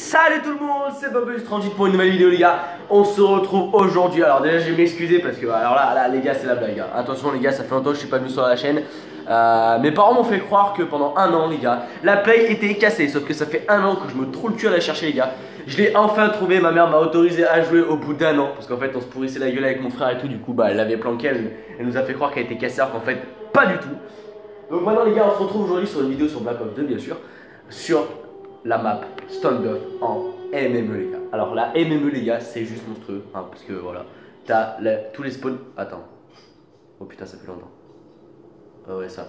Salut tout le monde, c'est Bobus38 pour une nouvelle vidéo les gars. On se retrouve aujourd'hui. Alors déjà je vais m'excuser parce que alors là les gars c'est la blague hein. Attention les gars, ça fait longtemps que je suis pas venu sur la chaîne. Mes parents m'ont fait croire que pendant un an les gars la play était cassée. Sauf que ça fait un an que je me trouve le cul à la chercher les gars. Je l'ai enfin trouvé, ma mère m'a autorisé à jouer au bout d'un an. Parce qu'en fait on se pourrissait la gueule avec mon frère et tout. Du coup bah elle l'avait planquée, elle nous a fait croire qu'elle était cassée alors qu'en fait pas du tout. Donc maintenant les gars on se retrouve aujourd'hui sur une vidéo sur Black Ops 2 bien sûr. Sur la map Standoff en MME les gars. Alors la MME les gars c'est juste monstrueux hein, parce que voilà t'as tous les spawns. Attends. Oh putain ça fait longtemps. Oh ouais ça.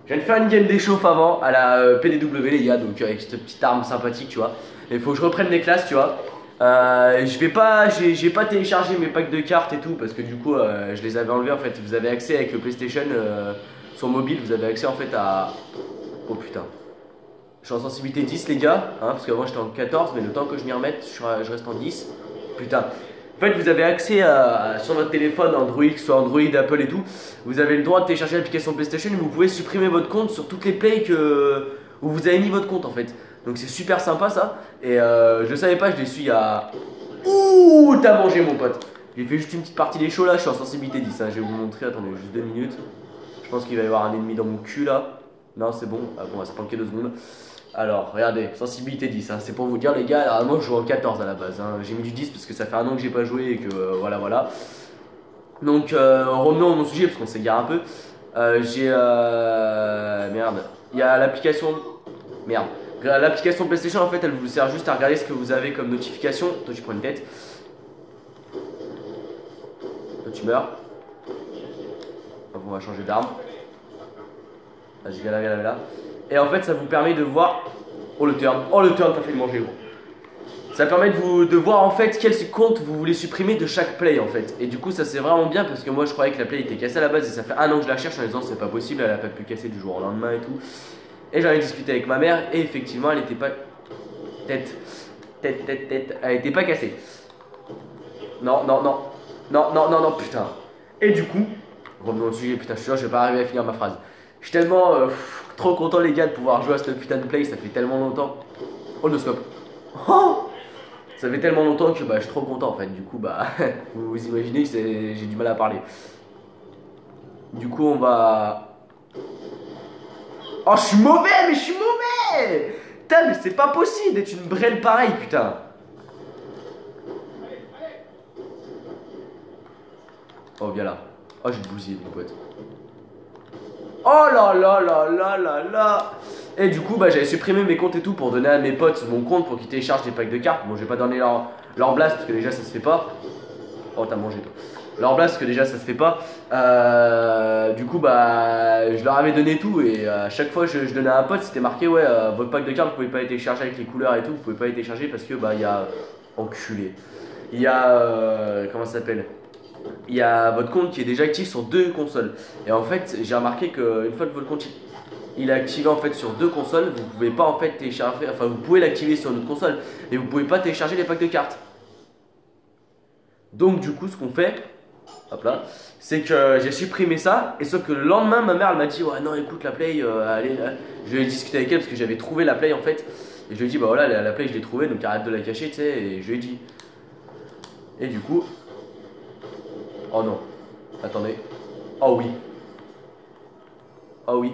Je viens de faire une game d'échauffe avant à la PDW les gars. Donc avec cette petite arme sympathique tu vois. Il faut que je reprenne les classes tu vois. Je vais pas, j'ai pas téléchargé mes packs de cartes et tout parce que du coup je les avais enlevés en fait. Vous avez accès avec le PlayStation sur mobile, vous avez accès en fait à... Oh putain. Je suis en sensibilité 10 les gars, hein, parce qu'avant j'étais en 14, mais le temps que je m'y remette, je reste en 10. Putain. En fait, vous avez accès sur votre téléphone, Android, que ce soit Android, Apple et tout. Vous avez le droit de télécharger l'application PlayStation et vous pouvez supprimer votre compte sur toutes les plays où vous avez mis votre compte en fait. Donc c'est super sympa ça. Et je savais pas, je l'ai su il y a... Ouh, t'as mangé mon pote. J'ai fait juste une petite partie des shows là, je suis en sensibilité 10. Hein. Je vais vous montrer, attendez juste 2 minutes. Je pense qu'il va y avoir un ennemi dans mon cul là. Non, c'est bon. Ah, bon, on va se planquer 2 secondes. Alors, regardez, sensibilité 10, hein. C'est pour vous dire les gars, alors, moi je joue en 14 à la base, hein. J'ai mis du 10 parce que ça fait un an que j'ai pas joué et que voilà. Donc, revenons à mon sujet parce qu'on s'égare un peu. Merde, il y a l'application... Merde. L'application PlayStation en fait, elle vous sert juste à regarder ce que vous avez comme notification. Toi tu prends une tête. Toi tu meurs. Donc, on va changer d'arme. Vas-y, là. Et en fait, ça vous permet de voir. Oh le turn, t'as fait le manger gros. Ça permet de voir en fait quel compte vous voulez supprimer de chaque play en fait. Et du coup, ça c'est vraiment bien parce que moi je croyais que la play était cassée à la base et ça fait un an que je la cherche en disant c'est pas possible, elle a pas pu casser du jour au lendemain et tout. Et j'en ai discuté avec ma mère et effectivement, elle était pas. Tête. Elle était pas cassée. Non, putain. Et du coup, revenons au sujet, putain, je suis sûr, je vais pas arriver à finir ma phrase. Je suis tellement trop content les gars de pouvoir jouer à cette putain de play, ça fait tellement longtemps. Oh le scope. Oh, ça fait tellement longtemps que bah, je suis trop content en fait. Du coup bah vous imaginez que j'ai du mal à parler. Du coup on va... Oh je suis mauvais, mais je suis mauvais. Putain mais c'est pas possible d'être une brêle pareille putain. Oh viens là. Oh j'ai bousillé mon pote. Oh là. Et du coup bah j'avais supprimé mes comptes et tout pour donner à mes potes mon compte pour qu'ils téléchargent des packs de cartes. Bon je vais pas donner leur blast parce que déjà ça se fait pas. Oh t'as mangé toi. Leur blast parce que déjà ça se fait pas. Du coup bah je leur avais donné tout et à chaque fois je donnais à un pote c'était marqué ouais votre pack de cartes vous pouvez pas les télécharger avec les couleurs et tout. Vous pouvez pas les télécharger parce que bah il y a... Enculé. Il y a... comment ça s'appelle? Il y a votre compte qui est déjà actif sur 2 consoles. Et en fait, j'ai remarqué qu'une fois que votre compte il est activé en fait sur 2 consoles, vous pouvez pas en fait télécharger, enfin vous pouvez l'activer sur une autre console, mais vous pouvez pas télécharger les packs de cartes. Donc du coup, ce qu'on fait, hop là, c'est que j'ai supprimé ça, et sauf que le lendemain, ma mère elle m'a dit ouais non écoute la play, allez, je vais discuter avec elle parce que j'avais trouvé la play en fait, et je lui ai dit bah voilà la play je l'ai trouvée donc arrête de la cacher tu sais, et je lui ai dit. Et du coup... Oh non. Attendez. Oh oui. Oh oui.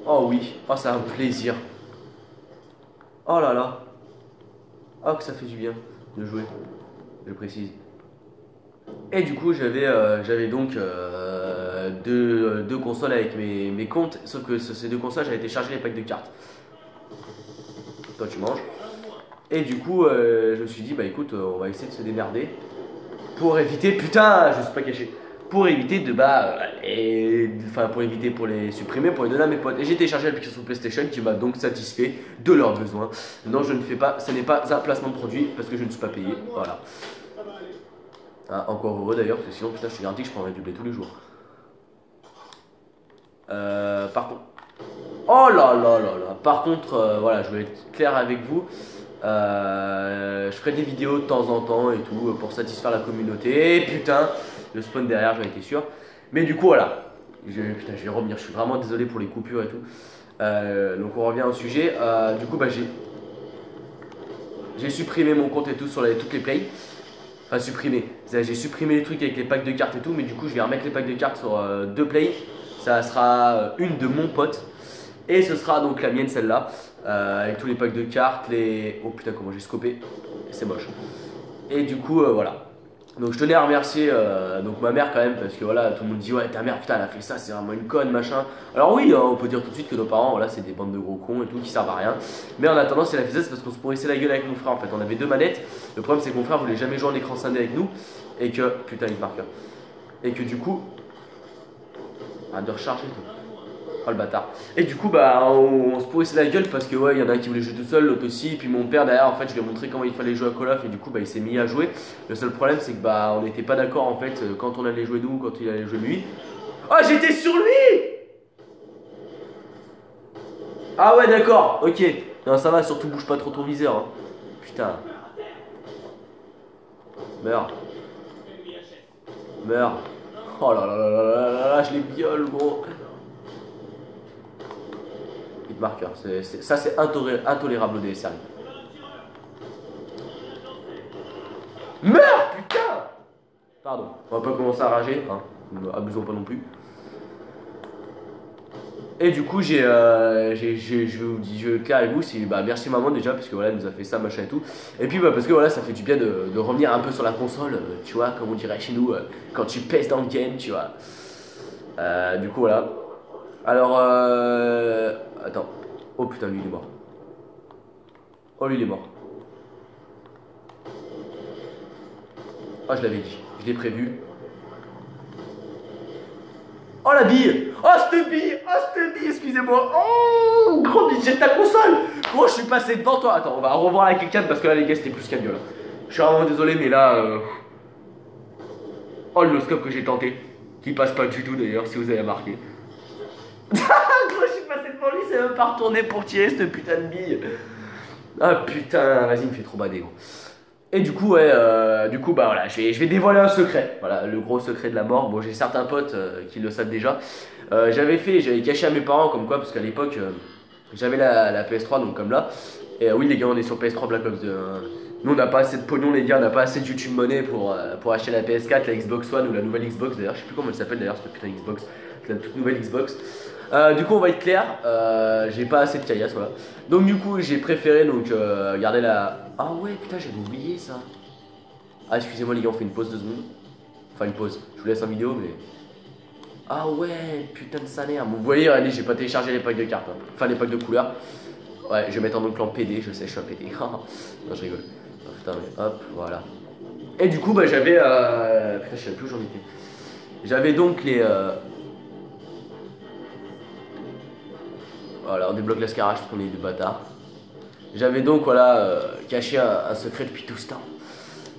Oh oui. Oh c'est un plaisir. Oh là là. Oh que ça fait du bien de jouer. Je précise. Et du coup j'avais donc deux consoles avec mes comptes. Sauf que ces 2 consoles j'avais téléchargé les packs de cartes. Toi tu manges. Et du coup, je me suis dit, bah écoute, on va essayer de se démerder pour éviter, putain, je suis pas caché, pour éviter de, pour éviter, pour les supprimer, pour les donner à mes potes. Et j'ai téléchargé l'application PlayStation qui m'a donc satisfait de leurs besoins. Non, je ne fais pas, ce n'est pas un placement de produit parce que je ne suis pas payé, voilà. Hein, encore heureux d'ailleurs, parce que sinon, putain, je te garantis que je prendrais du blé tous les jours. Par contre, oh là, par contre, voilà, je vais être clair avec vous. Je ferai des vidéos de temps en temps et tout pour satisfaire la communauté. Et putain, le spawn derrière, j'en étais sûr. Mais du coup, voilà. Putain, je vais revenir. Je suis vraiment désolé pour les coupures et tout. Donc on revient au sujet. Du coup, bah, j'ai supprimé mon compte et tout sur toutes les plays. Enfin, supprimé. J'ai supprimé les trucs avec les packs de cartes et tout, mais du coup, je vais remettre les packs de cartes sur 2 plays. Ça sera une de mon pote. Et ce sera donc la mienne, celle-là. Avec tous les packs de cartes, les. Oh putain, comment j'ai scopé. C'est moche. Et du coup, voilà. Donc je tenais à remercier donc ma mère quand même, parce que voilà, tout le monde dit ouais, ta mère putain elle a fait ça, c'est vraiment une conne machin. Alors oui, on peut dire tout de suite que nos parents, voilà, c'est des bandes de gros cons et tout qui servent à rien. Mais en attendant, si elle a fait ça, c'est parce qu'on se pourrissait la gueule avec mon frère en fait. On avait 2 manettes. Le problème c'est que mon frère voulait jamais jouer en écran scindé avec nous. Et que. Putain, il marque. Et que du coup. Ah, de recharger tout. Oh le bâtard. Et du coup bah on se pourrissait la gueule parce que ouais il y en a un qui voulait jouer tout seul, l'autre aussi. Et puis mon père derrière en fait je lui ai montré comment il fallait jouer à Call of et du coup bah il s'est mis à jouer. Le seul problème c'est que bah on n'était pas d'accord en fait quand on allait jouer nous, quand il allait jouer lui. Oh j'étais sur lui. Ah ouais d'accord, ok. Non ça va, surtout bouge pas trop ton viseur hein. Putain. Meurs. Meurs. Oh là là là là là là là, je les viole gros. Marqueur, ça c'est intolérable au DSR. Meurs putain. Pardon, on va pas commencer à rager, hein. Abusons pas non plus. Et du coup je vous dis je claire avec vous, bah merci maman déjà parce que voilà elle nous a fait ça machin et tout. Et puis bah parce que voilà ça fait du bien de revenir un peu sur la console, tu vois comme on dirait chez nous quand tu pèses dans le game tu vois. Du coup voilà. Alors attends. Oh putain, lui il est mort. Oh lui il est mort. Oh je l'avais dit, je l'ai prévu. Oh la bille. Oh cette bille. Oh cette bille, excusez-moi. Oh gros bille, jette ta console. Gros je suis passé devant toi. Attends on va revoir la quelqu'un parce que là les gars c'était plus qu'un là. Je suis vraiment désolé mais là oh le no-scope que j'ai tenté. Qui passe pas du tout d'ailleurs si vous avez remarqué. Gros je suis passé devant lui, c'est même pas retourné pour tirer cette putain de bille. Ah putain, vas-y, il me fait trop bader gros. Et du coup, ouais, bah voilà, je vais dévoiler un secret. Voilà, le gros secret de la mort. Bon, j'ai certains potes qui le savent déjà. J'avais caché à mes parents comme quoi, parce qu'à l'époque, j'avais la PS3, donc comme là. Et oui, les gars, on est sur PS3 Black Ops 2. Nous, on n'a pas assez de pognon, les gars, on n'a pas assez de YouTube Money pour acheter la PS4, la Xbox One ou la nouvelle Xbox. D'ailleurs, je sais plus comment elle s'appelle d'ailleurs, cette putain Xbox. La toute nouvelle Xbox. Du coup on va être clair, j'ai pas assez de caillasse voilà. Donc du coup j'ai préféré donc garder la... Ah ouais putain j'avais oublié ça. Ah excusez-moi les gars on fait une pause 2 secondes. Enfin une pause, je vous laisse en vidéo mais... Ah ouais putain de sa mère. Bon, vous voyez allez j'ai pas téléchargé les packs de cartes hein. Enfin les packs de couleurs. Ouais je vais mettre en donc en PD, je sais je suis un PD. Non je rigole. Oh, putain mais hop voilà. Et du coup bah j'avais... Putain je sais plus où j'en étais. J'avais donc les... Voilà, on débloque l'escarage parce qu'on est des bâtards. J'avais donc voilà caché un secret depuis tout ce temps.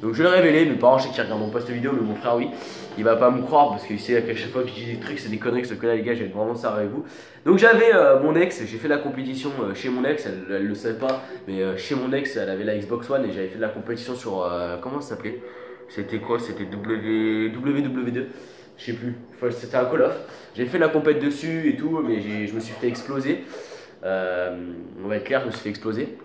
Donc je l'ai révélé, mes parents je sais qu'ils regardent pas cette vidéo, mais mon frère oui. Il va pas me croire parce qu'il sait qu'à chaque fois que je dis des trucs c'est des conneries, ce que là les gars j'ai vraiment ça avec vous. Donc j'avais mon ex, j'ai fait la compétition chez mon ex, elle le savait pas, mais chez mon ex elle avait la Xbox One et j'avais fait de la compétition sur comment ça s'appelait? C'était quoi? C'était WW2. Je sais plus, enfin, c'était un Call of. J'ai fait la compète dessus et tout, mais je me suis fait exploser. On va être clair, je me suis fait exploser.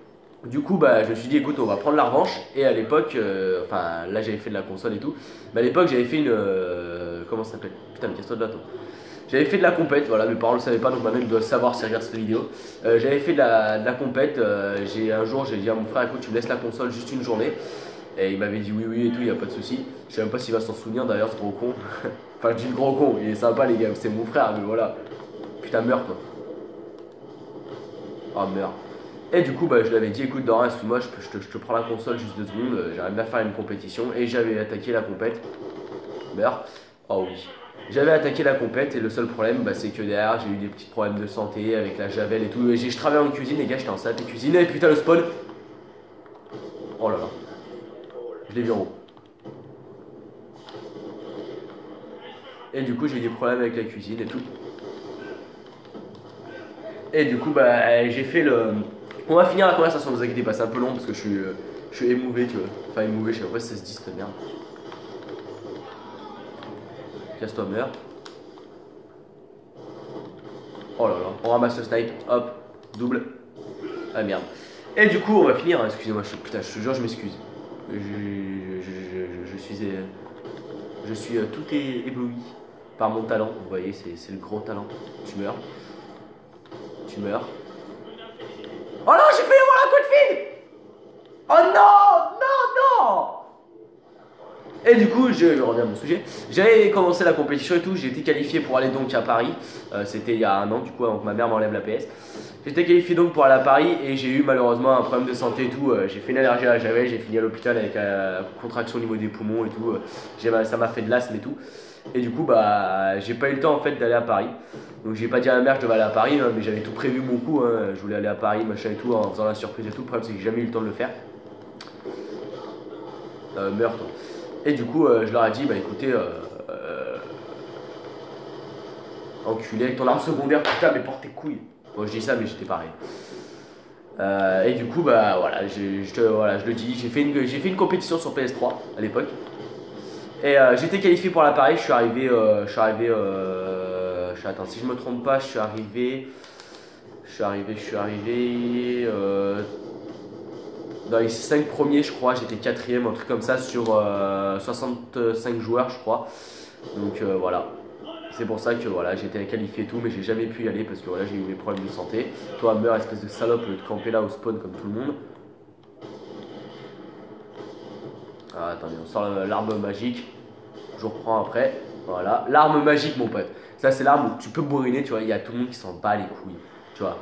Du coup, bah, je me suis dit, écoute, on va prendre la revanche. Et à l'époque, enfin, là j'avais fait de la console et tout. Mais à l'époque, j'avais fait une. Comment ça s'appelle? Putain, mais casse-toi de là, toi. J'avais fait de la compète, voilà, mes parents ne le savaient pas, donc maintenant ils doivent savoir s'ils regardent cette vidéo. J'avais fait de la compète. Un jour, j'ai dit à mon frère, écoute, tu me laisses la console juste une journée. Et il m'avait dit oui, oui et tout, il n'y a pas de souci. Je sais même pas s'il va s'en souvenir d'ailleurs, ce gros con. Enfin, je dis le gros con, il est sympa, les gars, c'est mon frère, mais voilà. Putain, meurs, toi. Oh, meurs. Et du coup, bah, je l'avais dit, écoute, Dora, excuse-moi, je te prends la console juste 2 secondes, j'arrive bien à faire une compétition. Et j'avais attaqué la compète. Meurs. Oh oui. J'avais attaqué la compète et le seul problème, bah, c'est que derrière, j'ai eu des petits problèmes de santé avec la javel et tout. Et je travaillais en cuisine, les gars, j'étais en salle de cuisine. Et putain, le spawn. Oh là là. Je l'ai vu en haut. Et du coup j'ai eu des problèmes avec la cuisine et tout. Et du coup bah j'ai fait le... On va finir la conversation, ne vous inquiétez pas, c'est un peu long parce que je suis émouvé tu vois. Enfin émouvé, je sais pas si ça se dit cette merde. Casse-toi, meurs. Oh là là. on ramasse le snipe, hop, double. Ah merde. Et du coup, on va finir, hein. Excusez-moi, putain, je te jure, je m'excuse. Je suis tout ébloui par mon talent. Vous voyez, c'est le gros talent. Tu meurs. Tu meurs. Oh non, j'ai failli avoir la quad feed. Oh non, non, non. Et du coup, je reviens à mon sujet. J'avais commencé la compétition et tout. J'ai été qualifié pour aller donc à Paris. C'était il y a un an, du coup, avant que ma mère m'enlève la PS. J'étais qualifié donc pour aller à Paris et j'ai eu malheureusement un problème de santé et tout. J'ai fait une allergie à la javel, j'ai fini à l'hôpital avec contraction au niveau des poumons et tout. Ça m'a fait de l'asthme et tout. Et du coup, bah, j'ai pas eu le temps en fait d'aller à Paris. Donc j'ai pas dit à ma mère que je devais aller à Paris, hein, mais j'avais tout prévu mon coup. Hein. Je voulais aller à Paris, machin et tout, en faisant la surprise et tout. Le problème, c'est que j'ai jamais eu le temps de le faire. Meurtre. Et du coup, je leur ai dit, bah écoutez, enculé avec ton arme secondaire, putain, mais porte tes couilles. Bon, je dis ça, mais j'étais pareil. Et du coup, bah voilà, je le dis, j'ai fait une compétition sur PS3 à l'époque. Et j'étais qualifié pour la Paris, attends, si je me trompe pas, je suis arrivé dans les 5 premiers, je crois, j'étais 4ème, un truc comme ça, sur 65 joueurs, je crois. Donc voilà. C'est pour ça que voilà, j'ai été qualifié et tout, mais j'ai jamais pu y aller parce que voilà, j'ai eu mes problèmes de santé. Toi, meurs, espèce de salope, de camper là au spawn comme tout le monde. Ah, attendez, on sort l'arme magique. Je reprends après. Voilà, l'arme magique, mon pote. Ça, c'est l'arme où tu peux bourriner, tu vois. Il y a tout le monde qui s'en bat les couilles. Tu vois,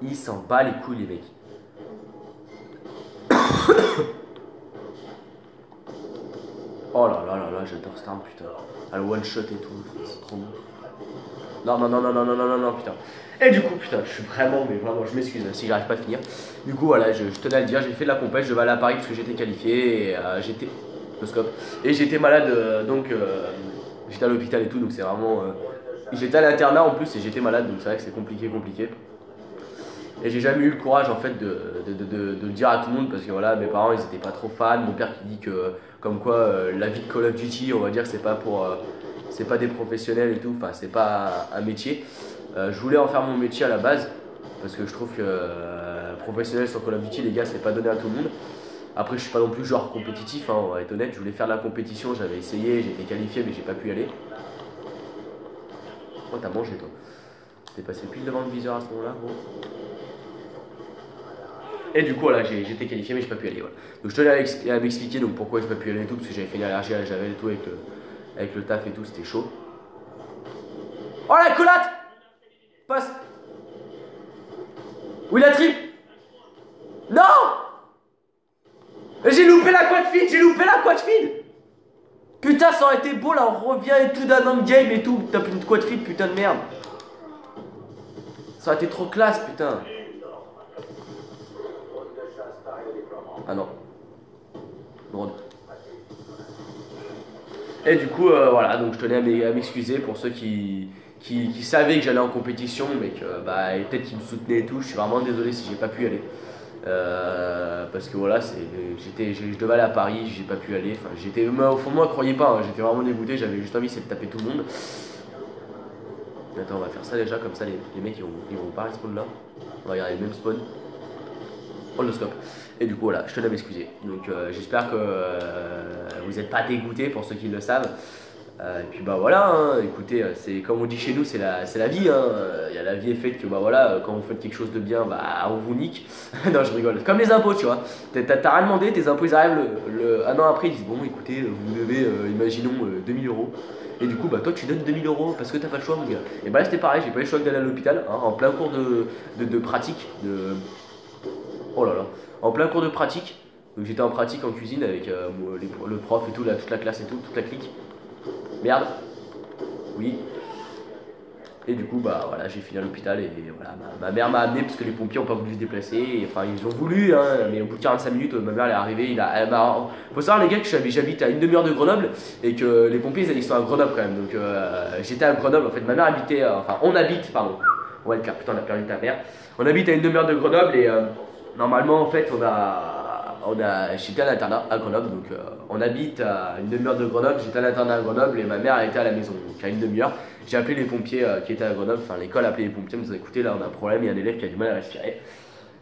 il s'en bat les couilles, les mecs. Oh là là là là, j'adore cette arme, putain. Elle one shot et tout, c'est trop bon. Non, non, non, non, non, non, non, non, non, putain. Et du coup, putain, je suis vraiment, mais vraiment, je m'excuse si j'arrive pas à finir. Du coup, voilà, je tenais à le dire, j'ai fait de la compète, je vais aller à Paris parce que j'étais qualifié et j'étais. Le scope. Et j'étais malade, donc j'étais à l'hôpital et tout, donc c'est vraiment. J'étais à l'internat en plus et j'étais malade, donc c'est vrai que c'est compliqué. Et j'ai jamais eu le courage en fait de le dire à tout le monde parce que voilà, mes parents ils étaient pas trop fans. Mon père qui dit que, comme quoi, la vie de Call of Duty, on va dire que c'est pas pour. C'est pas des professionnels et tout, enfin c'est pas un métier. Je voulais en faire mon métier à la base parce que je trouve que professionnel sur Call of Duty, les gars, c'est pas donné à tout le monde. Après, je suis pas non plus genre compétitif, hein, on va être honnête. Je voulais faire de la compétition, j'avais essayé, j'étais qualifié, mais j'ai pas pu y aller. Oh, t'as mangé toi. T'es passé pile devant le viseur à ce moment-là, gros. Et du coup, voilà, j'étais qualifié, mais j'ai pas pu y aller. Voilà. Donc, je tenais à m'expliquer donc pourquoi j'ai pas pu y aller et tout, parce que j'avais fait une allergie à la javel et tout avec le taf et tout, c'était chaud. Oh la collate! Passe! Oui, la trip! Non! J'ai loupé la quad feed, Putain, ça aurait été beau là, on revient et tout d'un endgame et tout, tape une quad feed, putain de merde. Ça aurait été trop classe, putain. Ah non. Drone. Et du coup, voilà, donc je tenais à m'excuser pour ceux qui savaient que j'allais en compétition, mais que bah, peut-être qu'ils me soutenaient et tout. Je suis vraiment désolé si j'ai pas pu y aller. Parce que voilà, je devais aller à Paris, j'ai pas pu y aller. Enfin, au fond de moi, croyez pas, hein, j'étais vraiment dégoûté, j'avais juste envie de taper tout le monde. Attends, on va faire ça déjà, comme ça les mecs ils vont pas respawn là. On va regarder le même spawn. On le scope. Et du coup voilà, je tenais à m'excuser. Donc j'espère que vous n'êtes pas dégoûtés pour ceux qui le savent. Et puis bah voilà, hein, écoutez, c'est comme on dit chez nous, c'est la vie. Hein. Il y a la vie est faite que bah voilà, quand vous faites quelque chose de bien, bah on vous nique. Non, je rigole. Comme les impôts, tu vois. T'as rien demandé, tes impôts ils arrivent un an après, ils disent bon écoutez, vous devez, imaginons 2000 €. Et du coup, bah toi tu donnes 2000 € parce que t'as pas le choix, mon gars. Et bah là c'était pareil, j'ai pas eu le choix d'aller à l'hôpital, hein, en plein cours de pratique. Oh là là, en plein cours de pratique. Donc j'étais en pratique en cuisine avec le prof et tout, toute la classe et tout, toute la clique. Merde. Oui. Et du coup, bah voilà, j'ai fini à l'hôpital et voilà, ma mère m'a amené parce que les pompiers ont pas voulu se déplacer. Et, enfin, ils ont voulu, hein, mais au bout de 45 minutes, ma mère elle est arrivée. Faut savoir, les gars, que j'habite à une demi-heure de Grenoble et que les pompiers ils sont à Grenoble quand même. Donc j'étais à Grenoble. En fait, ma mère habitait, on habite, pardon. Ouais, putain, on a perdu ta mère. On habite à une demi-heure de Grenoble et normalement, en fait, j'étais à l'internat à Grenoble, donc on habite à une demi-heure de Grenoble, j'étais à l'internat à Grenoble et ma mère elle était à la maison, donc à une demi-heure. J'ai appelé les pompiers qui étaient à Grenoble, enfin l'école a appelé les pompiers, ils me dit écoutez là on a un problème, il y a un élève qui a du mal à respirer.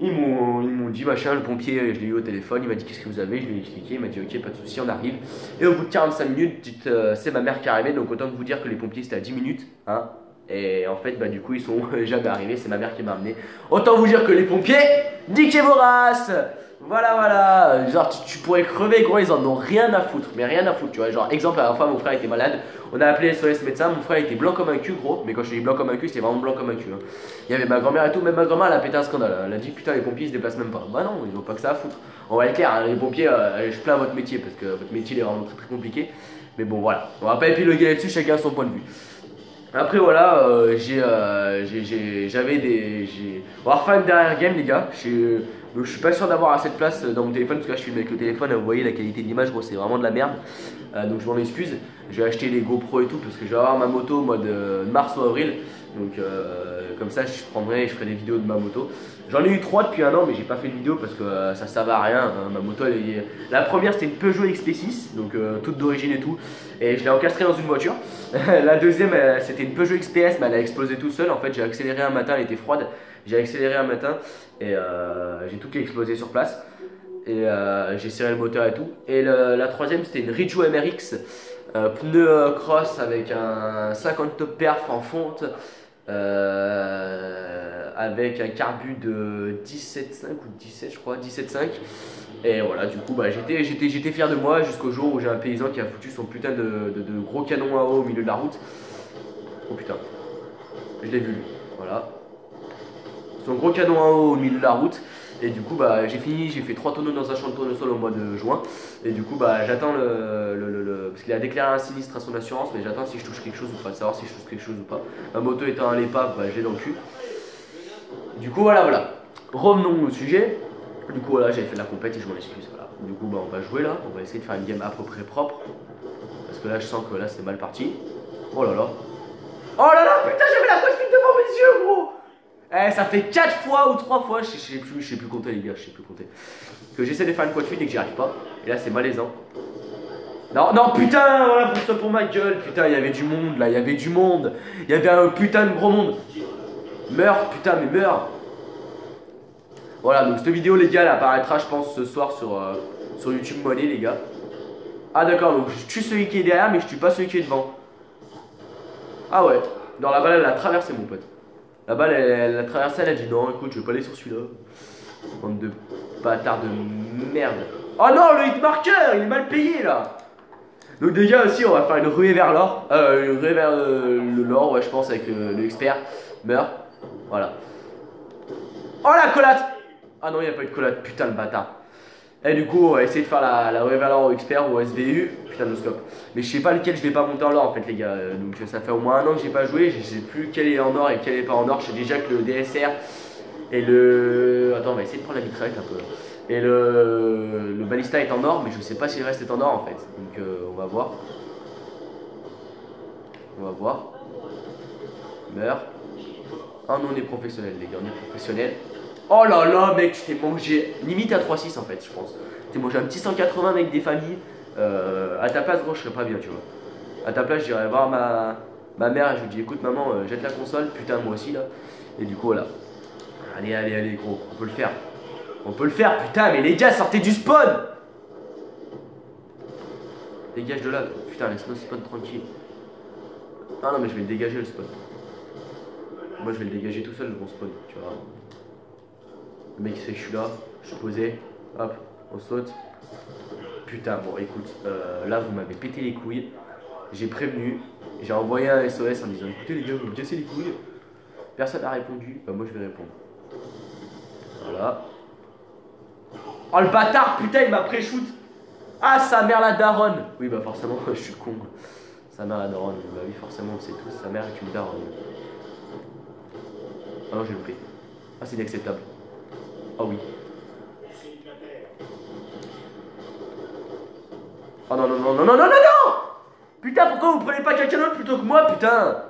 Ils m'ont dit machin, le pompier, je l'ai eu au téléphone, il m'a dit qu'est-ce que vous avez, je lui ai expliqué, il m'a dit ok pas de souci, on arrive. Et au bout de 45 minutes, dites c'est ma mère qui est arrivée, donc autant vous dire que les pompiers c'était à 10 minutes, hein. Et en fait bah du coup ils sont jamais arrivés, c'est ma mère qui m'a amené. Autant vous dire que les pompiers, niquez vos races. Voilà, genre tu pourrais crever gros, ils en ont rien à foutre, mais rien à foutre, tu vois. Genre exemple, la fois mon frère était malade, on a appelé SOS médecin, mon frère était blanc comme un cul gros, mais quand je dis blanc comme un cul, c'était vraiment blanc comme un cul, hein. Il y avait ma grand-mère et tout, même ma grand-mère elle a pété un scandale, elle a dit putain les pompiers ils se déplacent même pas. Bah non, ils ont pas que ça à foutre. On va être clair, hein, les pompiers, je plains votre métier parce que votre métier il est vraiment très très compliqué. Mais bon voilà, on va pas épiloguer là-dessus, chacun a son point de vue. Après voilà, j'avais des... On va refaire une dernière game les gars. Donc, je suis pas sûr d'avoir assez de place dans mon téléphone parce que là je filme avec le téléphone et vous voyez la qualité de l'image gros c'est vraiment de la merde. Donc je m'en excuse. Je vais acheter les GoPro et tout parce que je vais avoir ma moto au mois de mars ou avril. Donc comme ça je prendrai et je ferai des vidéos de ma moto. J'en ai eu 3 depuis un an mais j'ai pas fait de vidéo parce que ça servait à rien, hein. Ma moto la première c'était une Peugeot XP6 donc toute d'origine et tout et je l'ai encastrée dans une voiture. La deuxième c'était une Peugeot XPS mais elle a explosé tout seul. En fait j'ai accéléré un matin, elle était froide. J'ai accéléré un matin et j'ai tout qui a explosé sur place. Et j'ai serré le moteur et tout. Et la troisième c'était une Ridgeo MRX pneu cross avec un 50 top perf en fonte. Avec un carbu de 17,5 ou 17 je crois, 17,5. Et voilà du coup bah, j'étais fier de moi jusqu'au jour où j'ai un paysan qui a foutu son putain de gros canon à eau au milieu de la route. Oh putain, je l'ai vu lui, voilà. Son gros canon à eau au milieu de la route. Et du coup bah j'ai fini, j'ai fait 3 tonneaux dans un champ de tournesol au mois de juin. Et du coup bah j'attends parce qu'il a déclaré un sinistre à son assurance. Mais j'attends si je touche quelque chose ou pas, de savoir si je touche quelque chose ou pas. Ma moto étant à l'épave, bah, je l'ai dans le cul. Du coup voilà. Revenons au sujet. Du coup voilà, j'avais fait de la compète et je m'en excuse, voilà. Du coup bah on va jouer là, on va essayer de faire une game à peu près propre. Parce que là je sens que là c'est mal parti. Oh là là. Oh là là, putain j'avais la poche devant mes yeux gros. Eh, ça fait 4 fois ou 3 fois, je sais plus compter les gars, je sais plus compter. Que j'essaie de faire une quad fuite et que j'y arrive pas. Et là c'est malaisant. Non, non, putain, voilà, pour ça pour ma gueule. Putain, il y avait du monde là, il y avait du monde. Il y avait un putain de gros monde. Meurs, putain, mais meurs. Voilà, donc cette vidéo les gars, elle apparaîtra je pense ce soir sur YouTube Money les gars. Ah d'accord, donc je tue celui qui est derrière mais je tue pas celui qui est devant. Ah ouais, dans la balle elle a traversé mon pote. La balle elle a traversé, elle a dit non écoute je vais pas aller sur celui-là. Bande de bâtards de merde. Oh non le hitmarker il est mal payé là. Donc les gars aussi on va faire une ruée vers l'or. Une ruée vers l'or ouais je pense avec le expert. Meurt. Voilà. Oh la collate. Ah non il n'y a pas eu de collate, putain le bâtard. Et du coup on va essayer de faire la ruée vers l'or au expert ou au SVU. Putain de scope. Mais je sais pas lequel je vais pas monter en or en fait les gars. Donc ça fait au moins un an que j'ai pas joué. Je sais plus quel est en or et quel est pas en or. Je sais déjà que le DSR et le... Attends on va essayer de prendre la mitraillette un peu. Et le balista est en or mais je sais pas si le reste est en or en fait. Donc on va voir. On va voir. Meurt. Ah non on est professionnel les gars, on est professionnel. Oh là là mec, tu t'es mangé limite à 3,6 en fait je pense. Tu t'es mangé un petit 180 avec des familles. À ta place gros je serais pas bien tu vois. À ta place j'irais voir ma mère et je lui dis écoute maman jette la console, putain moi aussi là. Et du coup voilà. Allez gros, on peut le faire. On peut le faire putain mais les gars sortez du spawn. Dégage de là toi. Putain laisse-moi spawn tranquille. Ah non mais je vais le dégager le spawn. Moi je vais le dégager tout seul le bon spawn tu vois. Le mec il sait que je suis là, je suis posé, hop, on saute. Putain, bon écoute, là vous m'avez pété les couilles. J'ai prévenu, j'ai envoyé un SOS en disant écoutez les gars, vous me cassez les couilles. Personne n'a répondu, bah moi je vais répondre. Voilà. Oh le bâtard, putain il m'a pré-shoot. Ah sa mère la daronne. Oui bah forcément je suis con. Sa mère la daronne, bah oui forcément on sait tous, sa mère est une daronne. Ah non j'ai loupé. Ah c'est inacceptable. Oh oui. Oh non non non non non non non non. Putain pourquoi vous prenez pas quelqu'un d'autre plutôt que moi putain.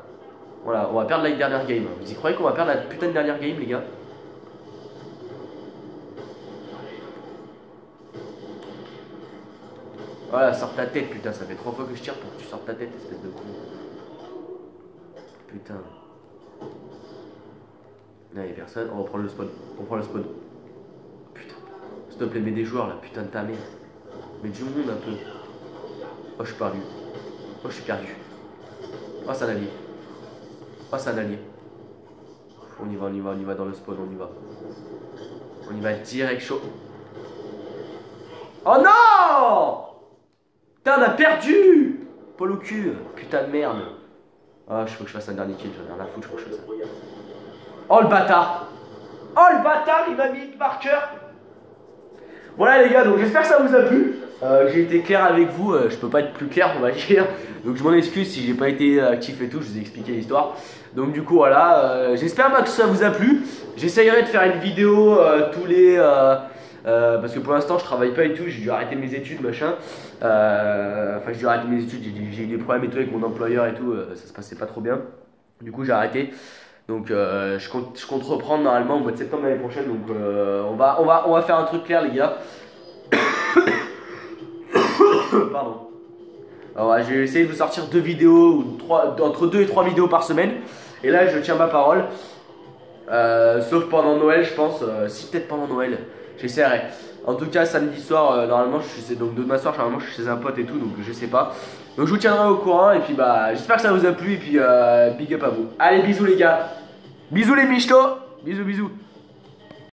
Voilà on va perdre la dernière game. Vous y croyez qu'on va perdre la putain de dernière game les gars? Voilà, sors ta tête, putain, ça fait 3 fois que je tire pour que tu sortes ta tête, espèce de con. Putain. Là, y'a personne, on va prendre le spawn. On prend le spawn. Putain. S'il te plaît, mets des joueurs là, putain de ta mère. Mets du monde un peu. Oh, je suis perdu. Oh, je suis perdu. Oh, c'est un allié. Oh, c'est un allié. On y va, on y va, on y va dans le spawn, on y va. On y va direct chaud. Oh non! Putain, on a perdu! Paul au cul, putain de merde. Ah, je faut que je fasse un dernier kill, j'en ai rien à foutre, je faut que je fasse ça. Oh le bâtard! Oh le bâtard, il m'a mis une marqueur! Voilà les gars, donc j'espère que ça vous a plu. J'ai été clair avec vous, je peux pas être plus clair on va dire. Donc je m'en excuse si j'ai pas été actif et tout, je vous ai expliqué l'histoire. Donc du coup voilà, j'espère que ça vous a plu. J'essayerai de faire une vidéo tous les... parce que pour l'instant je travaille pas et tout, j'ai dû arrêter mes études machin. Enfin j'ai dû arrêter mes études, j'ai eu des problèmes et tout avec mon employeur et tout, ça se passait pas trop bien. Du coup j'ai arrêté. Donc je compte reprendre normalement au mois de septembre l'année prochaine. Donc on va faire un truc clair les gars. Pardon. Alors je vais essayer de vous sortir 2 vidéos ou 3, entre 2 et 3 vidéos par semaine. Et là je tiens ma parole. Sauf pendant Noël je pense. Si peut-être pendant Noël. J'essaierai. En tout cas samedi soir normalement je suis donc demain soir normalement je suis chez un pote et tout donc je sais pas. Donc je vous tiendrai au courant et puis bah j'espère que ça vous a plu et puis big up à vous. Allez bisous les gars. Bisous les michtos. Bisous bisous.